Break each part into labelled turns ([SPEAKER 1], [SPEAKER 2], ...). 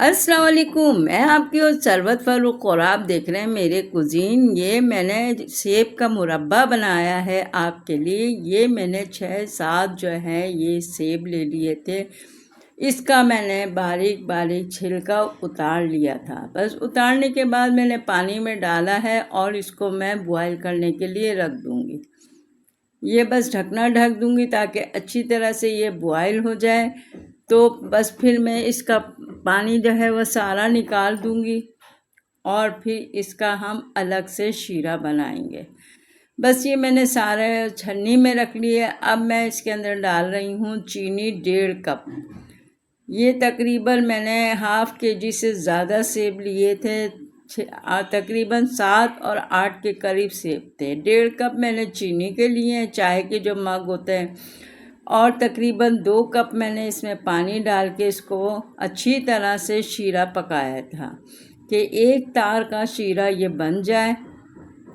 [SPEAKER 1] अस्सलाम वालेकुम। मैं आपकी और सरवत फ़ारूक और आप देख रहे हैं मेरे कुज़ीन। ये मैंने सेब का मुरब्बा बनाया है आपके लिए। ये मैंने 6-7 जो है ये सेब ले लिए थे। इसका मैंने बारीक बारीक छिलका उतार लिया था। बस उतारने के बाद मैंने पानी में डाला है और इसको मैं बॉयल करने के लिए रख दूँगी। ये बस ढकना ढक दूँगी ताकि अच्छी तरह से ये बॉयल हो जाए। तो बस फिर मैं इसका पानी जो है वह सारा निकाल दूँगी और फिर इसका हम अलग से शीरा बनाएंगे। बस ये मैंने सारे छन्नी में रख लिए। अब मैं इसके अंदर डाल रही हूँ चीनी 1.5 कप। ये तकरीबन मैंने हाफ़ केजी से ज़्यादा सेब लिए थे। तकरीबन 7 और 8 के करीब सेब थे। 1.5 कप मैंने चीनी के लिए हैं, चाय के जो मग होते हैं, और तकरीबन 2 कप मैंने इसमें पानी डाल के इसको अच्छी तरह से शीरा पकाया था कि एक तार का शीरा ये बन जाए।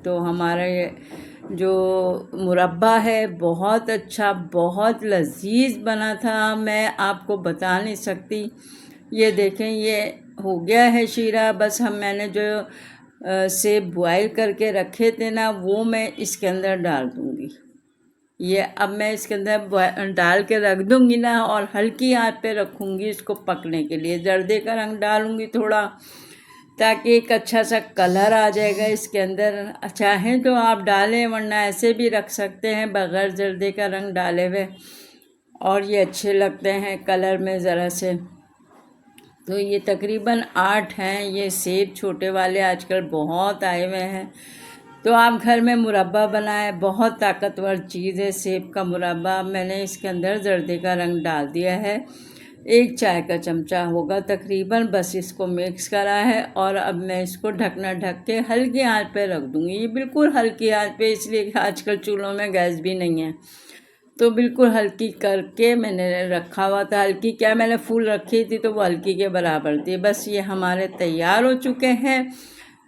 [SPEAKER 1] तो हमारा ये जो मुरब्बा है बहुत अच्छा, बहुत लजीज बना था। मैं आपको बता नहीं सकती। ये देखें, ये हो गया है शीरा। बस मैंने जो सेब बॉयल करके रखे थे ना, वो मैं इसके अंदर डाल दूँगी। ये अब मैं इसके अंदर डाल के रख दूँगी ना, और हल्की आंच पे रखूँगी इसको पकने के लिए। जर्दे का रंग डालूँगी थोड़ा, ताकि एक अच्छा सा कलर आ जाएगा इसके अंदर। चाहें तो आप डालें, वरना ऐसे भी रख सकते हैं बग़ैर जर्दे का रंग डाले हुए, और ये अच्छे लगते हैं कलर में ज़रा से। तो ये तकरीबन 8 हैं ये सेब, छोटे वाले आजकल बहुत आए हुए हैं। तो आप घर में मुरब्बा बनाएं, बहुत ताकतवर चीज़ है सेब का मुरब्बा। मैंने इसके अंदर जर्दे का रंग डाल दिया है, 1 चाय का चमचा होगा तकरीबन। बस इसको मिक्स करा है और अब मैं इसको ढकना ढक के हल्की आंच पे रख दूँगी। ये बिल्कुल हल्की आंच पे, इसलिए कि आजकल चूल्हों में गैस भी नहीं है, तो बिल्कुल हल्की करके मैंने रखा हुआ था। हल्की क्या, मैंने फुल रखी थी तो वो हल्की के बराबर थी। बस ये हमारे तैयार हो चुके हैं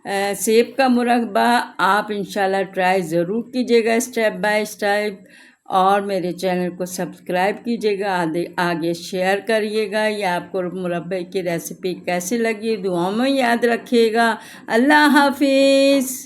[SPEAKER 1] सेब का मुरब्बा। आप इंशाल्लाह ट्राई ज़रूर कीजिएगा स्टेप बाय स्टेप, और मेरे चैनल को सब्सक्राइब कीजिएगा, आगे शेयर करिएगा। ये आपको मुरब्बे की रेसिपी कैसी लगी दुआओं में याद रखिएगा। अल्लाह हाफिज़।